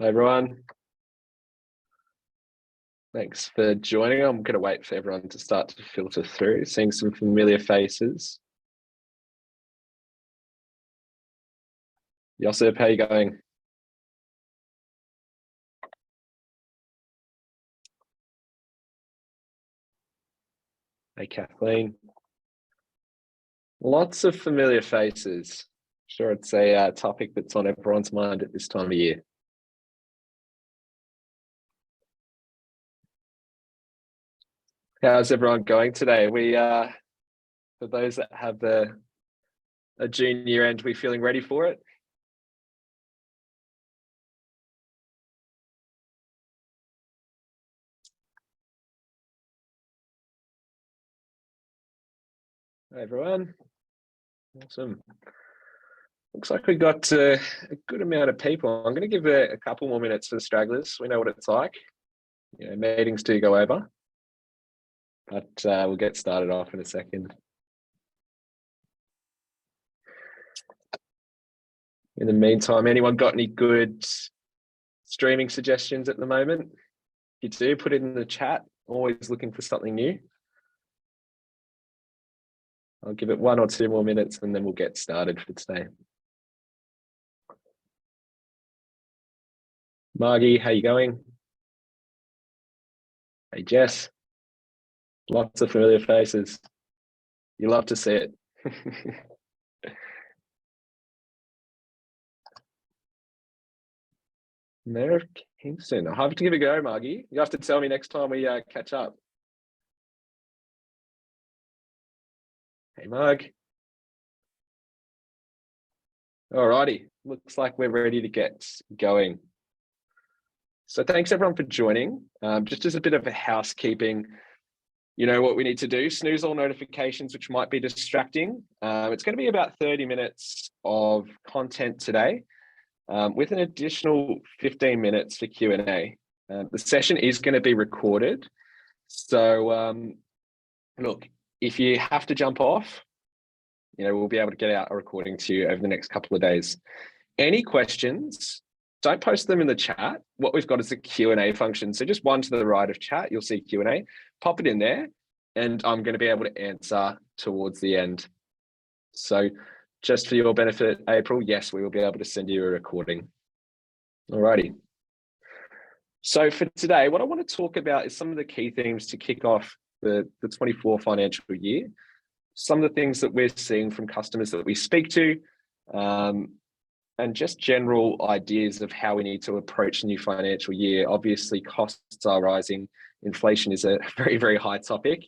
Hi everyone. Thanks for joining. I'm going to wait for everyone to start to filter through, seeing some familiar faces. Josip, how are you going? Hey Kathleen. Lots of familiar faces. Sure, it's a topic that's on everyone's mind at this time of year. How's everyone going today? For those that have a junior end, we feeling ready for it? Hi everyone. Awesome. Looks like we got a good amount of people. I'm going to give a couple more minutes for the stragglers. We know what it's like. Meetings do go over, but we'll get started off in a second. In the meantime, anyone got any good streaming suggestions at the moment? If you do, put it in the chat. Always looking for something new. I'll give it 1 or 2 more minutes and then we'll get started for today. Margie, how you going? Hey, Jess. Lots of familiar faces. You love to see it. Mayor of Kingston. I'll have to give it a go, Margie. You have to tell me next time we catch up. Hey, Marg. Alrighty, looks like we're ready to get going. So thanks everyone for joining. Just as a bit of a housekeeping, you know what we need to do, snooze all notifications which might be distracting. It's going to be about 30 minutes of content today with an additional 15 minutes for Q&A. The session is going to be recorded. So look, if you have to jump off, we'll be able to get out a recording to you over the next couple of days. Any questions, don't post them in the chat. What we've got is a Q&A function. So just one to the right of chat, you'll see Q&A, pop it in there, and I'm going to be able to answer towards the end. So just for your benefit, April, yes, we will be able to send you a recording. Alrighty. So for today, what I want to talk about is some of the key themes to kick off the 24 financial year. Some of the things that we're seeing from customers that we speak to, and just general ideas of how we need to approach the new financial year. Obviously, costs are rising. Inflation is a very, very high topic.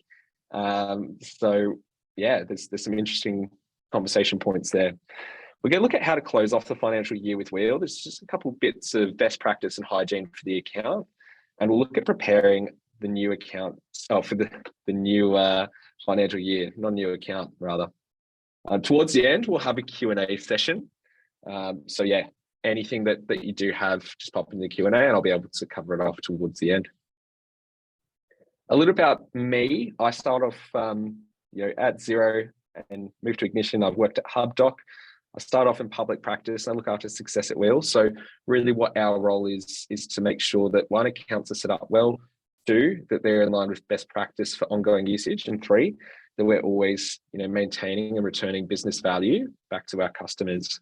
So yeah, there's some interesting conversation points there. We're going to look at how to close off the financial year with Weel. There's just a couple bits of best practice and hygiene for the account. And we'll look at preparing the new account, for the new financial year, non-new account rather. Towards the end, we'll have a Q&A session. So yeah, anything that you do have, just pop in the Q&A and I'll be able to cover it off towards the end. A little about me. I start off at Xero and moved to Ignition. I've worked at HubDoc. I start off in public practice. I look after success at Weel. So really what our role is to make sure that 1, accounts are set up well, 2, that they're in line with best practice for ongoing usage, and 3, that we're always maintaining and returning business value back to our customers.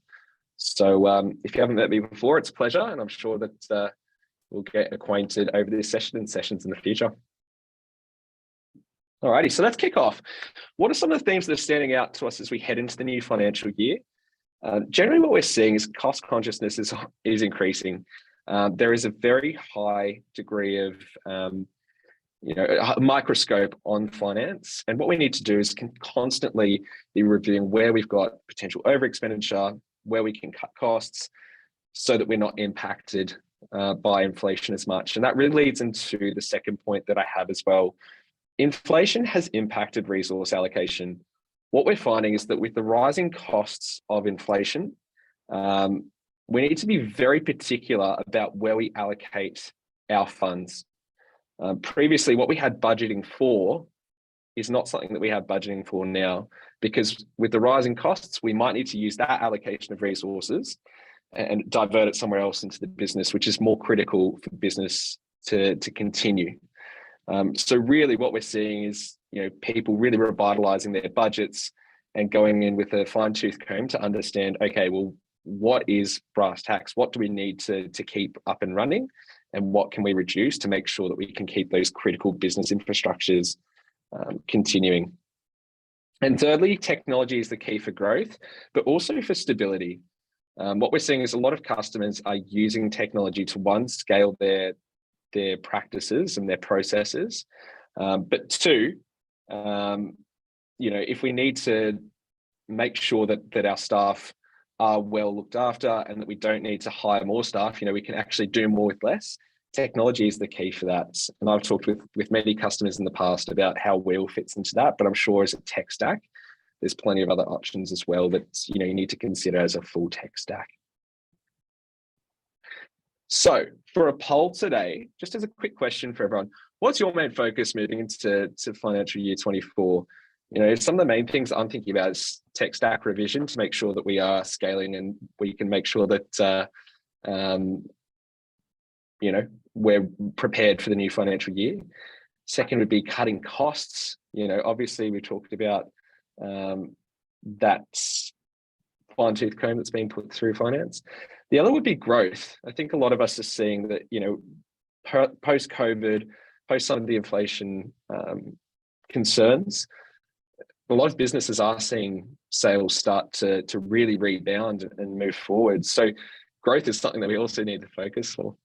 So if you haven't met me before, it's a pleasure, and I'm sure that we'll get acquainted over this session and sessions in the future. Alrighty, so let's kick off. What are some of the themes that are standing out to us as we head into the new financial year? Generally, what we're seeing is cost consciousness is increasing. There is a very high degree of a microscope on finance, and what we need to do is constantly be reviewing where we've got potential over expenditure, where we can cut costs, so that we're not impacted by inflation as much. And that really leads into the second point that I have as well. Inflation has impacted resource allocation. What we're finding is that with the rising costs of inflation, we need to be very particular about where we allocate our funds. Previously, what we had budgeting for is not something that we have budgeting for now, because with the rising costs, we might need to use that allocation of resources and divert it somewhere else into the business, which is more critical for business to continue. So really what we're seeing is, people really revitalizing their budgets and going in with a fine-tooth comb to understand, okay, well, what is brass tacks? What do we need to keep up and running? And what can we reduce to make sure that we can keep those critical business infrastructures continuing? And thirdly, technology is the key for growth, but also for stability. What we're seeing is a lot of customers are using technology to, one, scale their practices and their processes, but two, if we need to make sure that our staff are well looked after and that we don't need to hire more staff, we can actually do more with less. Technology is the key for that. And I've talked with many customers in the past about how Weel fits into that, but I'm sure as a tech stack, there's plenty of other options as well that you need to consider as a full tech stack. So for a poll today, just as a quick question for everyone, what's your main focus moving into financial year 24? Some of the main things I'm thinking about is tech stack revision to make sure that we are scaling and we can make sure that we're prepared for the new financial year. Second would be cutting costs. Obviously we talked about that fine-tooth comb that's been put through finance. The other would be growth. I think a lot of us are seeing that, post-COVID, post some of the inflation concerns, a lot of businesses are seeing sales start to really rebound and move forward. So growth is something that we also need to focus on.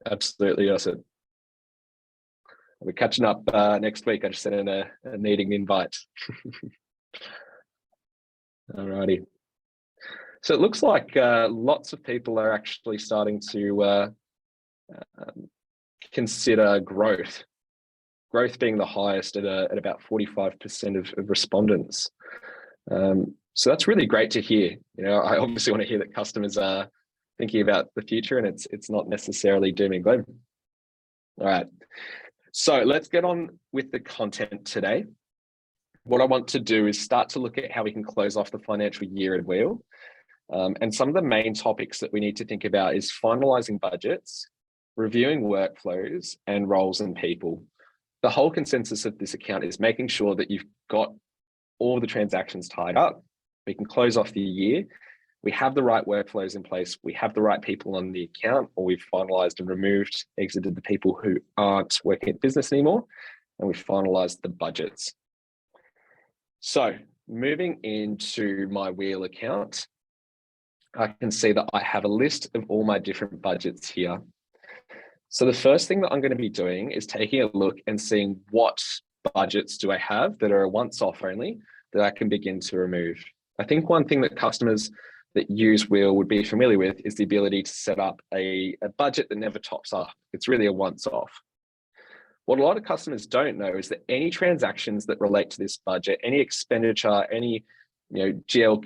Absolutely, yes. We're catching up next week. I just sent in a meeting invite. Alrighty. So it looks like lots of people are actually starting to consider growth being the highest at about 45% of respondents. So that's really great to hear. I obviously want to hear that customers are thinking about the future and it's not necessarily doom and gloom. All right. So let's get on with the content today. What I want to do is start to look at how we can close off the financial year at Weel. And some of the main topics that we need to think about is finalizing budgets, reviewing workflows, and roles and people. The whole consensus of this account is making sure that you've got all the transactions tied up. We can close off the year. We have the right workflows in place. We have the right people on the account, or we've finalized and exited the people who aren't working at business anymore, and we've finalized the budgets. So moving into my Weel account, I can see that I have a list of all my different budgets here. So the first thing that I'm going to be doing is taking a look and seeing what budgets do I have that are a once-off only that I can begin to remove. I think one thing that customers that use Weel would be familiar with is the ability to set up a budget that never tops up. It's really a once-off. What a lot of customers don't know is that any transactions that relate to this budget, any expenditure, any GL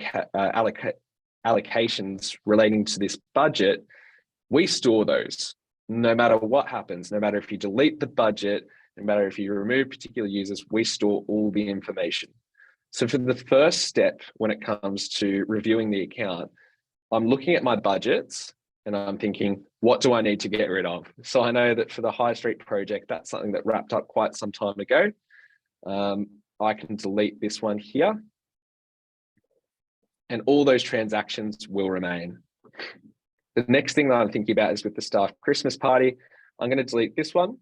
allocations relating to this budget, we store those. No matter what happens, no matter if you delete the budget, no matter if you remove particular users, we store all the information. So for the first step, when it comes to reviewing the account, I'm looking at my budgets and I'm thinking, what do I need to get rid of? So I know that for the High Street project, that's something that wrapped up quite some time ago. I can delete this one here. And all those transactions will remain. The next thing that I'm thinking about is with the staff Christmas party. I'm going to delete this one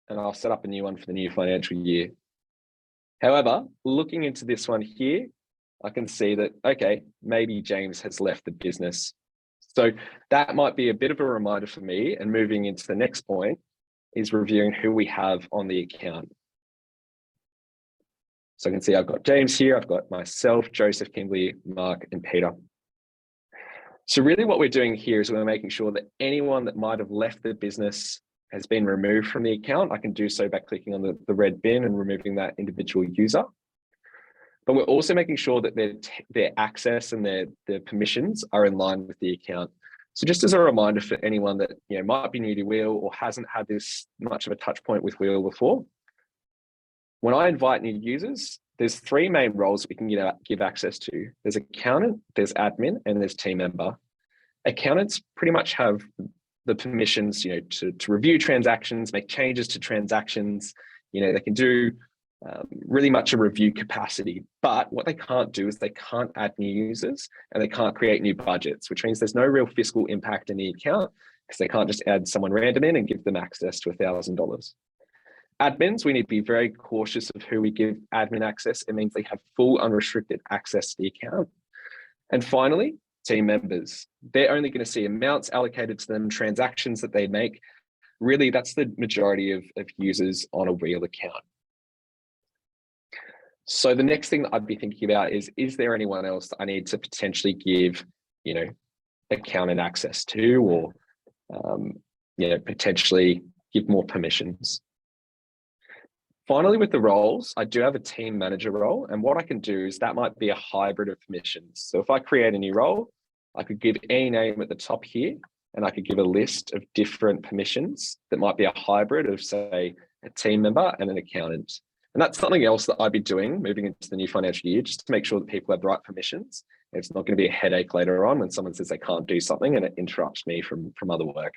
and I'll set up a new one for the new financial year. However, looking into this one here, I can see that, okay, maybe James has left the business. So that might be a bit of a reminder for me, and moving into the next point is reviewing who we have on the account. So I can see I've got James here, I've got myself, Joseph, Kimberly, Mark, and Peter. So really what we're doing here is we're making sure that anyone that might have left the business has been removed from the account. I can do so by clicking on the red bin and removing that individual user. But we're also making sure that their access and their permissions are in line with the account. So just as a reminder for anyone that might be new to Weel or hasn't had this much of a touch point with Weel before, When I invite new users, there's three main roles we can give access to. There's accountant, there's admin, and there's team member. Accountants pretty much have the permissions, to review transactions, make changes to transactions. They can do really much a review capacity, but what they can't do is they can't add new users and they can't create new budgets, which means there's no real fiscal impact in the account because they can't just add someone random in and give them access to $1,000. Admins, we need to be very cautious of who we give admin access. It means they have full unrestricted access to the account. And finally, team members. They're only going to see amounts allocated to them, transactions that they make. Really, that's the majority of users on a Weel account. So the next thing that I'd be thinking about is there anyone else that I need to potentially give, accountant access to, or, potentially give more permissions. Finally, with the roles, I do have a team manager role. And what I can do is that might be a hybrid of permissions. So if I create a new role, I could give any name at the top here, and I could give a list of different permissions that might be a hybrid of, say, a team member and an accountant. And that's something else that I'd be doing moving into the new financial year, just to make sure that people have the right permissions. It's not going to be a headache later on when someone says they can't do something and it interrupts me from other work.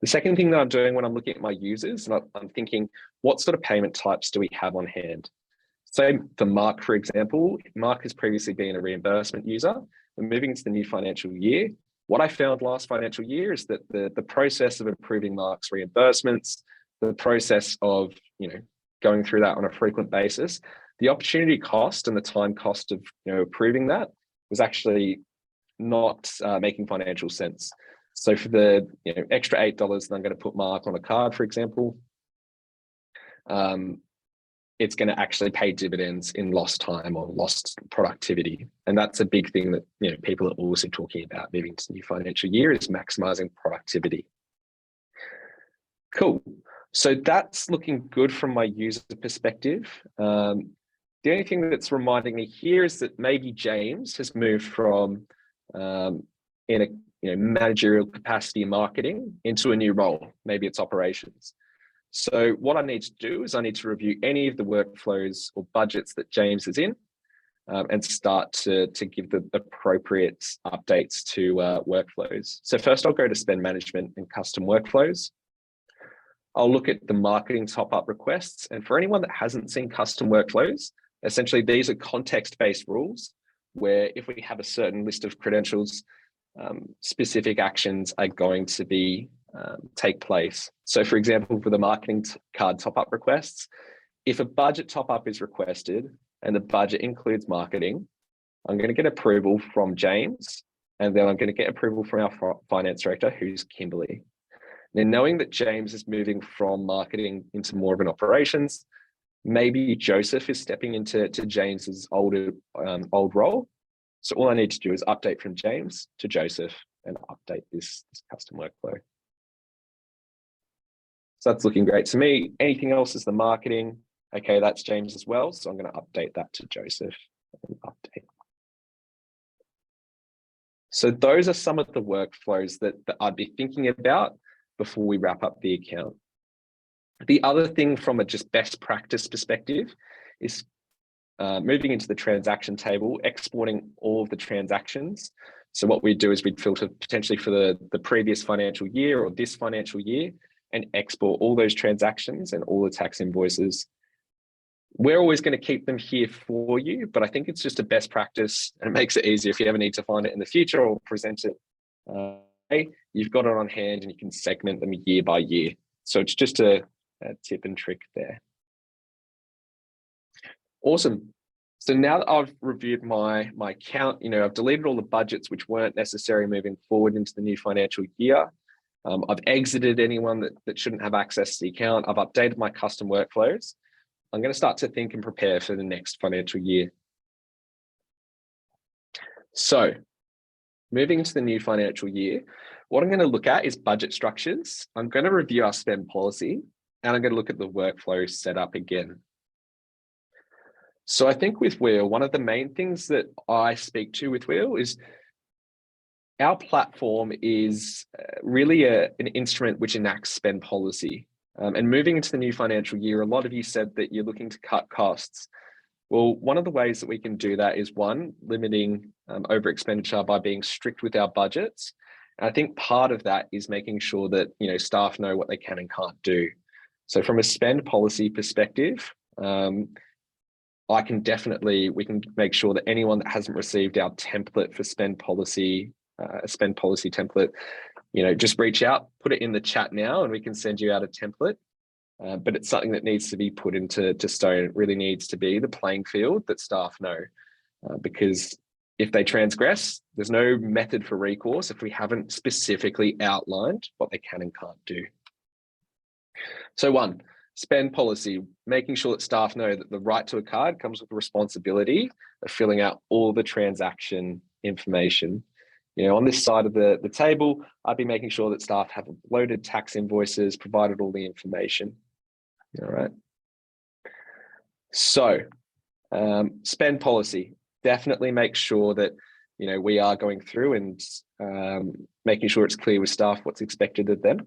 The second thing that I'm doing when I'm looking at my users, and I'm thinking, what sort of payment types do we have on hand? So for Mark, for example, Mark has previously been a reimbursement user. We're moving into the new financial year. What I found last financial year is that the process of approving Mark's reimbursements, the process of going through that on a frequent basis, the opportunity cost and the time cost of approving that was actually not making financial sense. So for the extra $8 that I'm going to put Mark on a card, for example, it's going to actually pay dividends in lost time or lost productivity. And that's a big thing that people are also talking about moving to the new financial year, is maximizing productivity. Cool. So that's looking good from my user perspective. The only thing that's reminding me here is that maybe James has moved from in a managerial capacity marketing into a new role. Maybe it's operations. So what I need to do is I need to review any of the workflows or budgets that James is in, and start to give the appropriate updates to workflows. So first I'll go to spend management and custom workflows. I'll look at the marketing top-up requests. And for anyone that hasn't seen custom workflows, essentially these are context-based rules where if we have a certain list of credentials, specific actions are going to be take place. So for example, for the marketing card top-up requests, if a budget top-up is requested and the budget includes marketing, I'm going to get approval from James, and then I'm going to get approval from our finance director, who's Kimberly. Now, knowing that James is moving from marketing into more of an operations, maybe Joseph is stepping into James's old role. So all I need to do is update from James to Joseph and update this custom workflow. So that's looking great to me. Anything else is the marketing. Okay, that's James as well. So I'm going to update that to Joseph and update. So those are some of the workflows that I'd be thinking about before we wrap up the account. The other thing from a just best practice perspective is moving into the transaction table, exporting all of the transactions. So what we'd do is we'd filter potentially for the previous financial year or this financial year and export all those transactions and all the tax invoices. We're always going to keep them here for you, but I think it's just a best practice and it makes it easier if you ever need to find it in the future or present it. You've got it on hand and you can segment them year by year. So it's just a tip and trick there. Awesome. So now that I've reviewed my account, I've deleted all the budgets which weren't necessary moving forward into the new financial year. I've exited anyone that shouldn't have access to the account. I've updated my custom workflows. I'm going to start to think and prepare for the next financial year. So moving into the new financial year, what I'm going to look at is budget structures. I'm going to review our spend policy, and I'm going to look at the workflow setup again. So I think with Weel, one of the main things that I speak to with Weel is our platform is really an instrument which enacts spend policy. And moving into the new financial year, a lot of you said that you're looking to cut costs. Well, one of the ways that we can do that is one, limiting over expenditure by being strict with our budgets. And I think part of that is making sure that staff know what they can and can't do. So from a spend policy perspective, we can make sure that anyone that hasn't received our template for spend policy, a spend policy template, just reach out, put it in the chat now, and we can send you out a template. But it's something that needs to be put into stone. It really needs to be the playing field that staff know, because if they transgress, there's no method for recourse if we haven't specifically outlined what they can and can't do. So one, spend policy, making sure that staff know that the right to a card comes with the responsibility of filling out all the transaction information. On this side of the table, I'd be making sure that staff have loaded tax invoices, provided all the information. All right. So spend policy, definitely make sure that, we are going through and making sure it's clear with staff what's expected of them.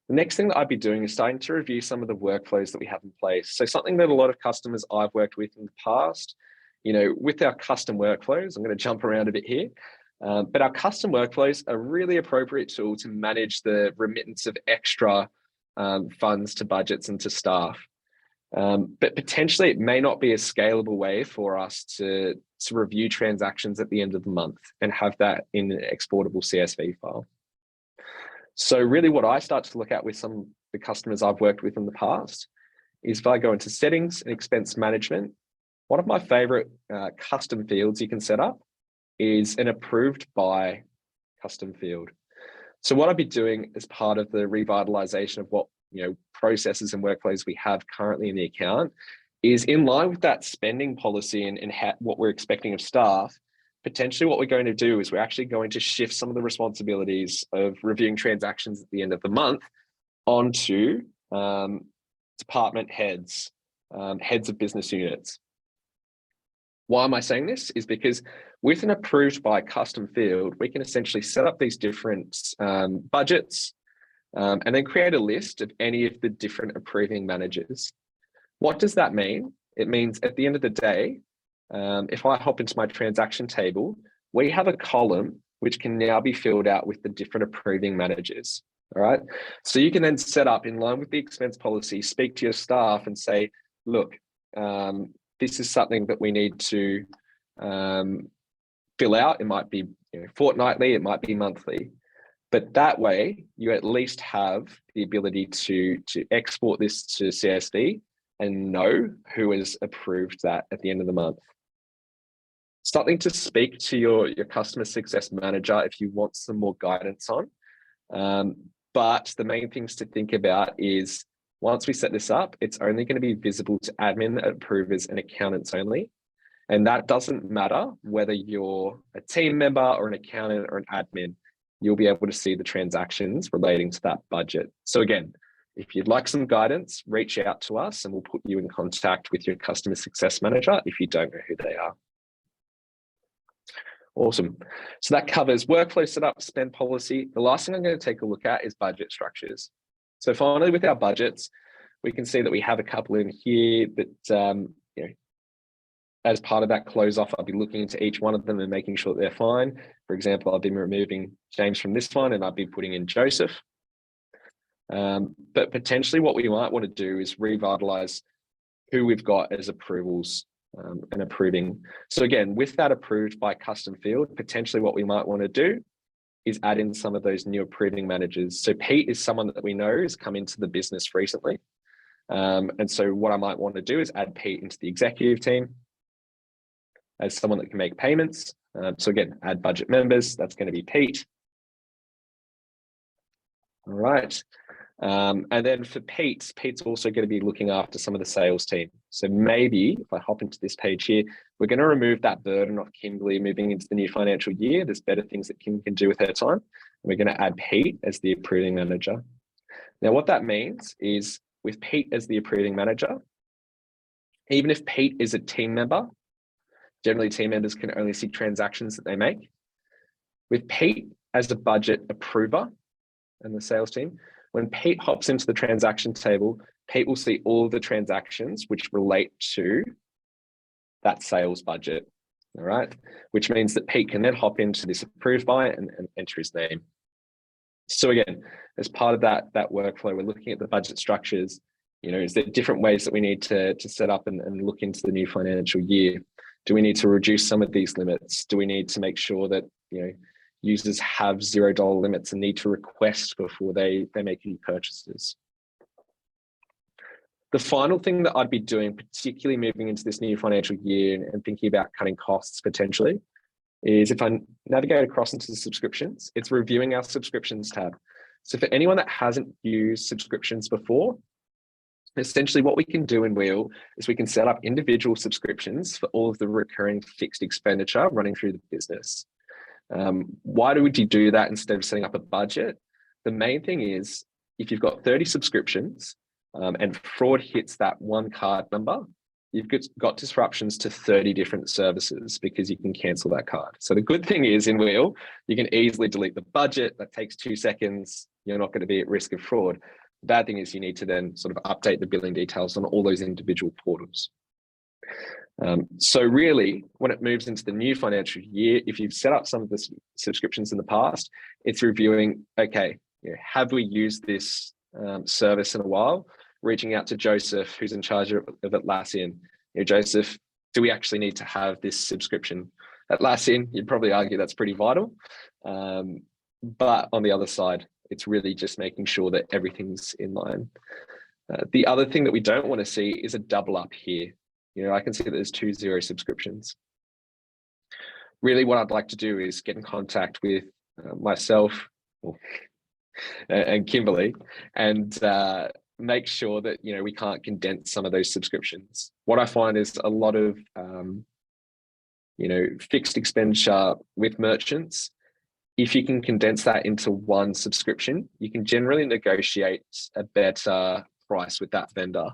The next thing that I'd be doing is starting to review some of the workflows that we have in place. So something that a lot of customers I've worked with in the past, with our custom workflows, I'm going to jump around a bit here. But our custom workflows are a really appropriate tool to manage the remittance of extra funds to budgets and to staff. But potentially it may not be a scalable way for us to review transactions at the end of the month and have that in an exportable CSV file. So really what I start to look at with some of the customers I've worked with in the past is if I go into settings and expense management, one of my favorite custom fields you can set up is an approved by custom field. So what I'd be doing as part of the revitalization of what processes and workflows we have currently in the account is in line with that spending policy and what we're expecting of staff. Potentially what we're going to do is we're actually going to shift some of the responsibilities of reviewing transactions at the end of the month onto department heads, heads of business units. Why am I saying this? Is because with an approved by custom field, we can essentially set up these different budgets and then create a list of any of the different approving managers. What does that mean? It means at the end of the day, if I hop into my transaction table, we have a column which can now be filled out with the different approving managers. All right. So you can then set up in line with the expense policy, speak to your staff and say, look, this is something that we need to fill out. It might be fortnightly, it might be monthly, but that way you at least have the ability to export this to CSV and know who has approved that at the end of the month. Something to speak to your customer success manager if you want some more guidance on. But the main things to think about is once we set this up, it's only going to be visible to admin, approvers, and accountants only. And that doesn't matter whether you're a team member or an accountant or an admin, you'll be able to see the transactions relating to that budget. So again, if you'd like some guidance, reach out to us and we'll put you in contact with your customer success manager if you don't know who they are. Awesome. So that covers workflow setup, spend policy. The last thing I'm going to take a look at is budget structures. So finally, with our budgets, we can see that we have a couple in here that, as part of that close off, I'll be looking into each one of them and making sure that they're fine. For example, I've been removing James from this one and I'll be putting in Joseph. But potentially what we might want to do is revitalize who we've got as approvals and approving. So again, with that approved by custom field, potentially what we might want to do is add in some of those new approving managers. So Pete is someone that we know has come into the business recently. And so what I might want to do is add Pete into the executive team as someone that can make payments. So again, add budget members, that's going to be Pete. All right. And then for Pete's also going to be looking after some of the sales team. So maybe if I hop into this page here, we're going to remove that burden of Kimberly moving into the new financial year. There's better things that Kim can do with her time. And we're going to add Pete as the approving manager. Now, what that means is with Pete as the approving manager, even if Pete is a team member, generally team members can only see transactions that they make. With Pete as a budget approver and the sales team, When Pete hops into the transaction table, Pete will see all the transactions which relate to that sales budget, all right? Which means that Pete can then hop into this approved by and enter his name. So again, as part of that workflow, we're looking at the budget structures. Is there different ways that we need to set up and look into the new financial year? Do we need to reduce some of these limits? Do we need to make sure that users have $0 limits and need to request before they make any purchases? The final thing that I'd be doing, particularly moving into this new financial year and thinking about cutting costs potentially, is if I navigate across into the subscriptions, it's reviewing our subscriptions tab. So for anyone that hasn't used subscriptions before, essentially what we can do in Weel is we can set up individual subscriptions for all of the recurring fixed expenditure running through the business. Why would you do that instead of setting up a budget? The main thing is if you've got 30 subscriptions and fraud hits that one card number, you've got disruptions to 30 different services because you can cancel that card. So the good thing is in Weel, you can easily delete the budget. That takes 2 seconds. You're not going to be at risk of fraud. The bad thing is you need to then sort of update the billing details on all those individual portals. So really, when it moves into the new financial year, if you've set up some of the subscriptions in the past, it's reviewing, okay, have we used this service in a while? Reaching out to Joseph, who's in charge of Atlassian. Joseph, do we actually need to have this subscription? Atlassian, you'd probably argue that's pretty vital. But on the other side, it's really just making sure that everything's in line. The other thing that we don't want to see is a double up here. I can see that there's 2 0 subscriptions. Really what I'd like to do is get in contact with myself and Kimberly and make sure that, we can't condense some of those subscriptions. What I find is a lot of, fixed expenditure with merchants. If you can condense that into one subscription, you can generally negotiate a better price with that vendor.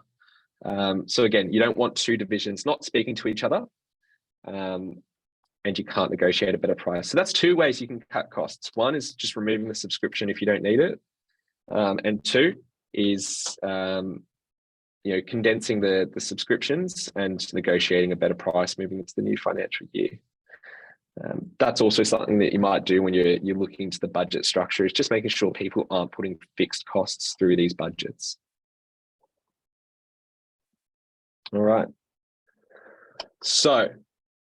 So again, you don't want 2 divisions not speaking to each other, and you can't negotiate a better price. So that's 2 ways you can cut costs. One is just removing the subscription if you don't need it. And 2 is, condensing the subscriptions and negotiating a better price moving into the new financial year. That's also something that you might do when you're looking to the budget structure, is just making sure people aren't putting fixed costs through these budgets. All right. So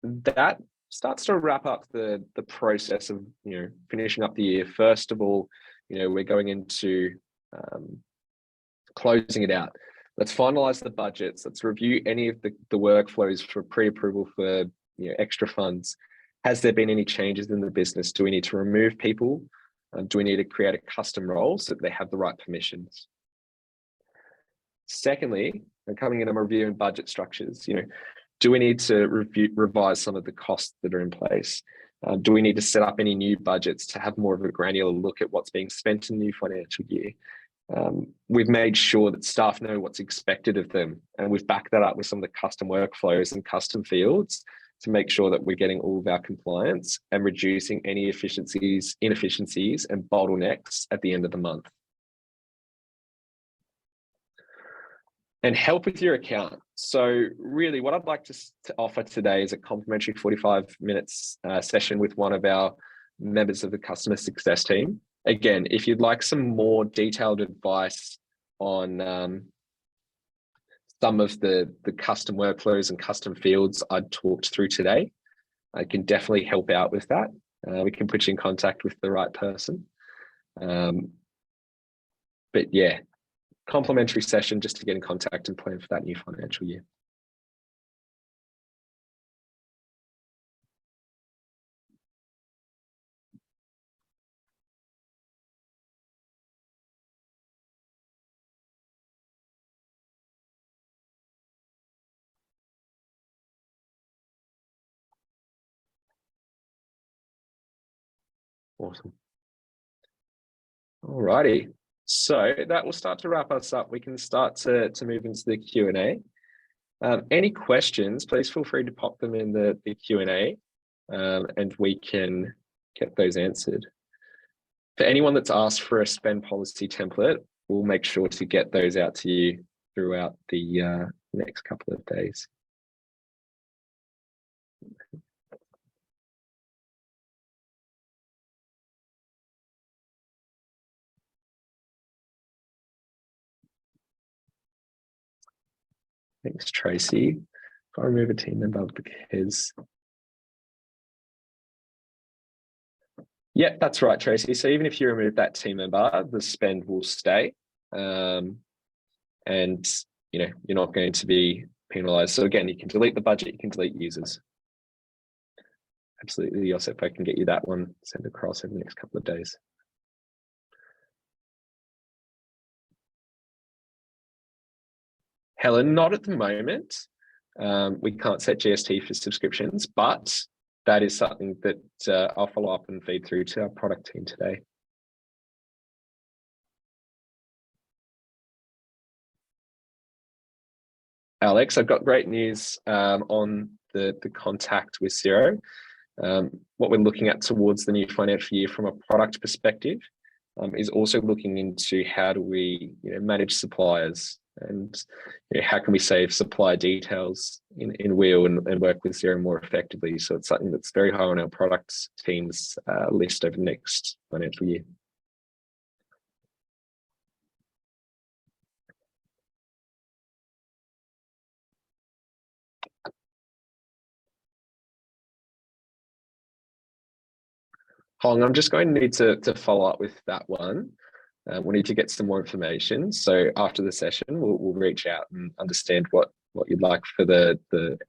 that starts to wrap up the process of finishing up the year. First of all, we're going into closing it out. Let's finalize the budgets. Let's review any of the workflows for pre-approval for extra funds. Has there been any changes in the business? Do we need to remove people? Do we need to create a custom role so that they have the right permissions? Secondly, coming in and reviewing budget structures, do we need to revise some of the costs that are in place? Do we need to set up any new budgets to have more of a granular look at what's being spent in the new financial year? We've made sure that staff know what's expected of them, and we've backed that up with some of the custom workflows and custom fields to make sure that we're getting all of our compliance and reducing any inefficiencies, and bottlenecks at the end of the month. And help with your account. So really what I'd like to offer today is a complimentary 45 minutes session with one of our members of the customer success team. Again, if you'd like some more detailed advice on some of the custom workflows and custom fields I'd talked through today, I can definitely help out with that. We can put you in contact with the right person. But yeah, complimentary session just to get in contact and plan for that new financial year. Awesome. All righty. So that will start to wrap us up. We can start to move into the Q&A. Any questions, please feel free to pop them in the Q&A and we can get those answered. For anyone that's asked for a spend policy template, we'll make sure to get those out to you throughout the next couple of days. Thanks, Tracy. If I remove a team member because... Yeah, that's right, Tracy. So even if you remove that team member, the spend will stay. And you're not going to be penalized. So again, you can delete the budget, you can delete users. Absolutely, Josep, I can get you that one sent across in the next couple of days. Helen, not at the moment. We can't set GST for subscriptions, but that is something that I'll follow up and feed through to our product team today. Alex, I've got great news on the contact with Xero. What we're looking at towards the new financial year from a product perspective is also looking into how do we manage suppliers and how can we save supplier details in Weel and work with Xero more effectively. So it's something that's very high on our products team's list over the next financial year. Hong, I'm just going to need to follow up with that one. We need to get some more information. So after the session, we'll reach out and understand what you'd like for the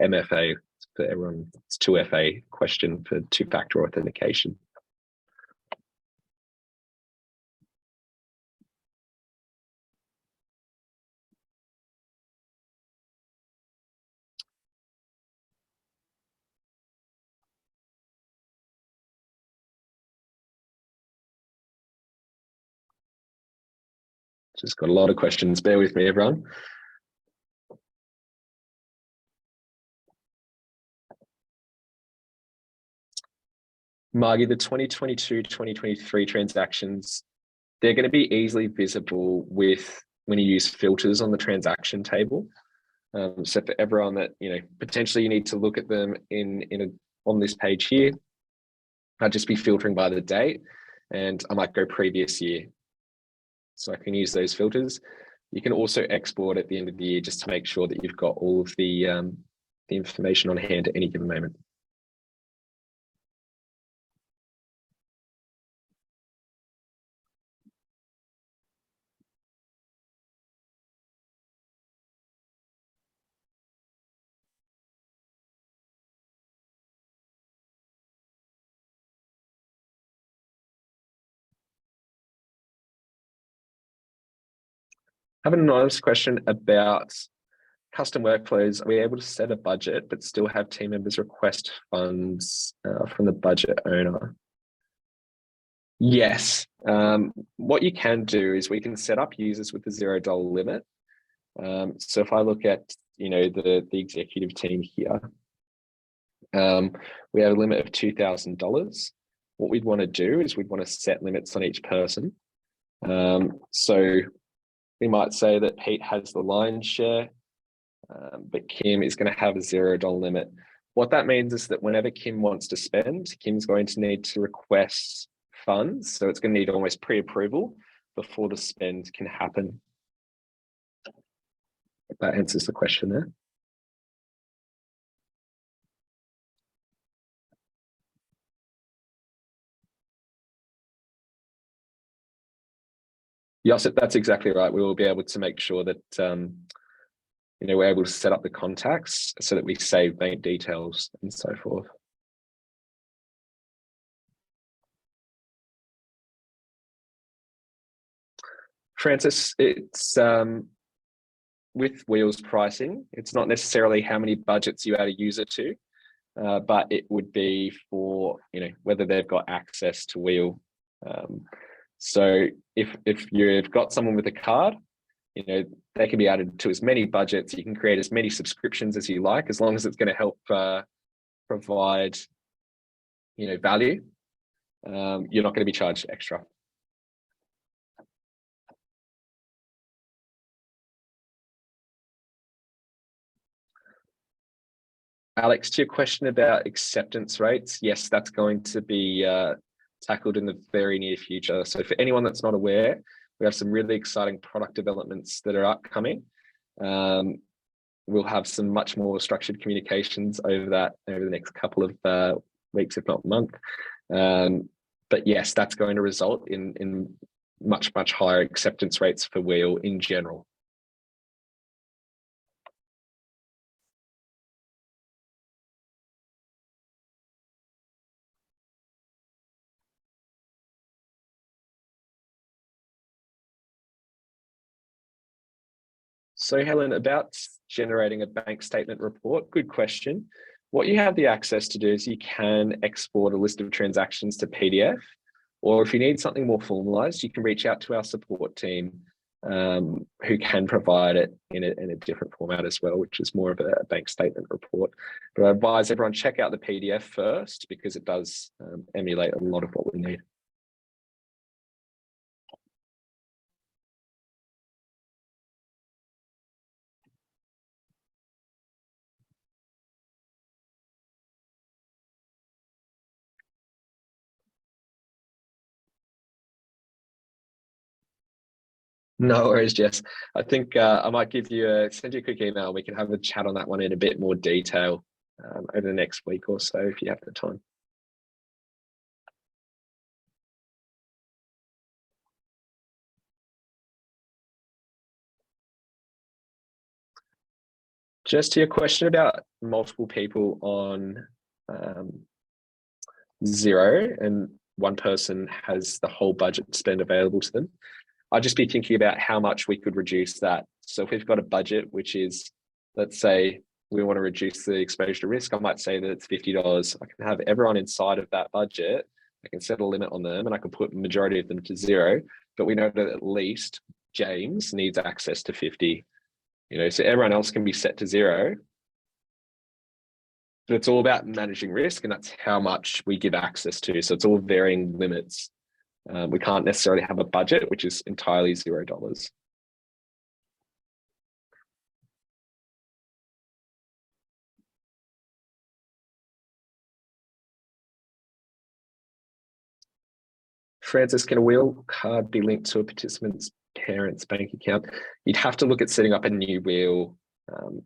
MFA for everyone. It's 2FA question for two-factor authentication. Just got a lot of questions. Bear with me, everyone. Margie, the 2022-2023 transactions, they're going to be easily visible when you use filters on the transaction table. So for everyone that potentially you need to look at them on this page here, I'll just be filtering by the date, and I might go previous year. So I can use those filters. You can also export at the end of the year just to make sure that you've got all of the information on hand at any given moment. I have an anonymous question about custom workflows. Are we able to set a budget but still have team members request funds from the budget owner? Yes. What you can do is we can set up users with a $0 limit. So if I look at the executive team here, we have a limit of $2,000. What we'd want to do is we'd want to set limits on each person. So we might say that Pete has the lion's share, but Kim is going to have a $0 limit. What that means is that whenever Kim wants to spend, Kim's going to need to request funds. So it's going to need almost pre-approval before the spend can happen. If that answers the question there. Yes, that's exactly right. We will be able to make sure that we're able to set up the contacts so that we save bank details and so forth. Francis, it's with Weel's pricing, it's not necessarily how many budgets you add a user to, but it would be for whether they've got access to Weel. So if you've got someone with a card, they can be added to as many budgets. You can create as many subscriptions as you like, as long as it's going to help provide value. You're not going to be charged extra. Alex, to your question about acceptance rates, yes, that's going to be tackled in the very near future. So for anyone that's not aware, we have some really exciting product developments that are upcoming. We'll have some much more structured communications over the next couple of weeks, if not month. But yes, that's going to result in much higher acceptance rates for Weel in general. So Helen, about generating a bank statement report, good question. What you have the access to do is you can export a list of transactions to PDF, or if you need something more formalized, you can reach out to our support team who can provide it in a different format as well, which is more of a bank statement report. But I advise everyone check out the PDF first because it does emulate a lot of what we need. No worries, Jess. I think I might send you a quick email. We can have a chat on that one in a bit more detail over the next week or so if you have the time. Just to your question about multiple people on Xero and one person has the whole budget spend available to them, I'd just be thinking about how much we could reduce that. So if we've got a budget, which is, let's say we want to reduce the exposure to risk, I might say that it's $50. I can have everyone inside of that budget. I can set a limit on them and I can put the majority of them to zero, but we know that at least James needs access to 50, so everyone else can be set to zero. But it's all about managing risk, and that's how much we give access to. So it's all varying limits. We can't necessarily have a budget, which is entirely $0. Francis, can a Weel card be linked to a participant's parent's bank account? You'd have to look at setting up a new Weel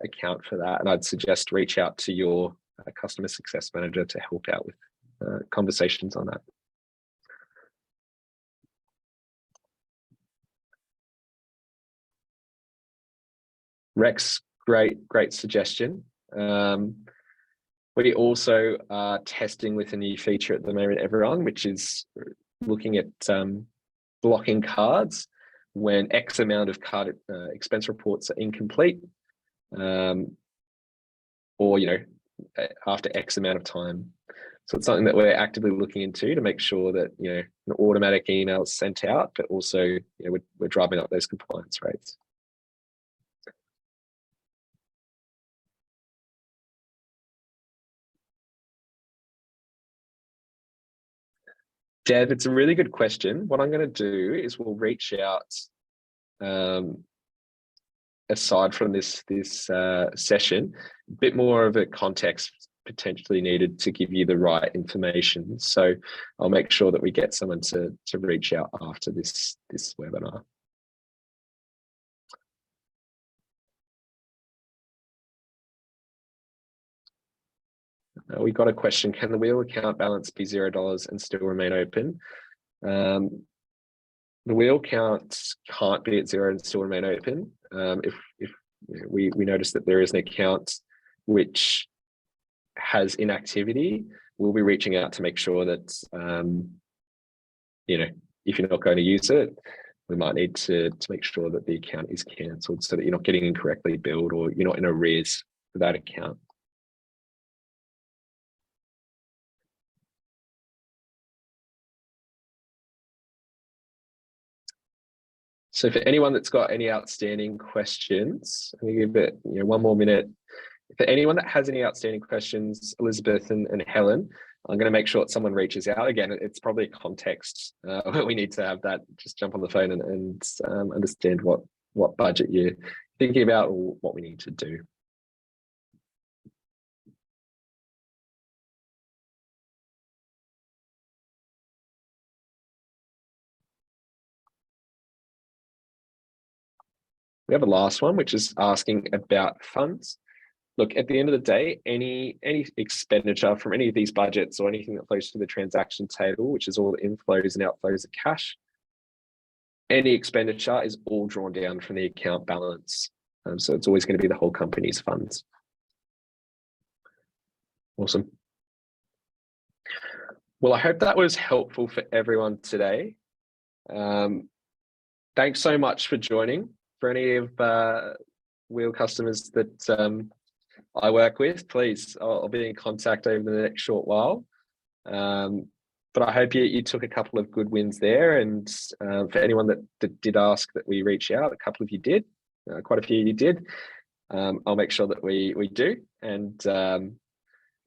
account for that, and I'd suggest reach out to your customer success manager to help out with conversations on that. Rex, great suggestion. We also are testing with a new feature at the moment, everyone, which is looking at blocking cards when X amount of card expense reports are incomplete, or after X amount of time. So it's something that we're actively looking into to make sure that an automatic email is sent out, but also we're driving up those compliance rates. Dev, it's a really good question. What I'm going to do is we'll reach out aside from this session, a bit more of a context potentially needed to give you the right information. So I'll make sure that we get someone to reach out after this webinar. We got a question, can the Weel account balance be $0 and still remain open? The Weel account can't be at zero and still remain open. If we notice that there is an account which has inactivity, we'll be reaching out to make sure that, if you're not going to use it, we might need to make sure that the account is cancelled so that you're not getting incorrectly billed or you're not in arrears for that account. So for anyone that's got any outstanding questions, I'm going to give it one more minute. For anyone that has any outstanding questions, Elizabeth and Helen, I'm going to make sure that someone reaches out. Again, it's probably a context where we need to have that, just jump on the phone and understand what budget you're thinking about or what we need to do. We have a last one, which is asking about funds. Look, at the end of the day, any expenditure from any of these budgets or anything that flows to the transaction table, which is all the inflows and outflows of cash, any expenditure is all drawn down from the account balance. So it's always going to be the whole company's funds. Awesome. Well, I hope that was helpful for everyone today. Thanks so much for joining. For any of Weel customers that I work with, please, I'll be in contact over the next short while. But I hope you took a couple of good wins there. And for anyone that did ask that we reach out, a couple of you did, quite a few of you did. I'll make sure that we do. And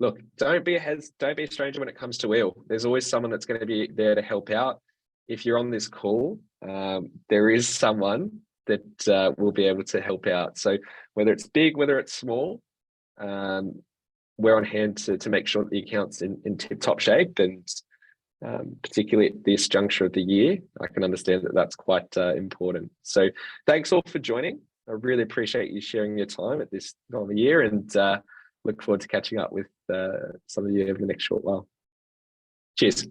look, don't be a stranger when it comes to Weel. There's always someone that's going to be there to help out. If you're on this call, there is someone that will be able to help out. So whether it's big, whether it's small, we're on hand to make sure that the account's in tip-top shape. And particularly at this juncture of the year, I can understand that that's quite important. So thanks all for joining. I really appreciate you sharing your time at this time of the year, and look forward to catching up with some of you over the next short while. Cheers.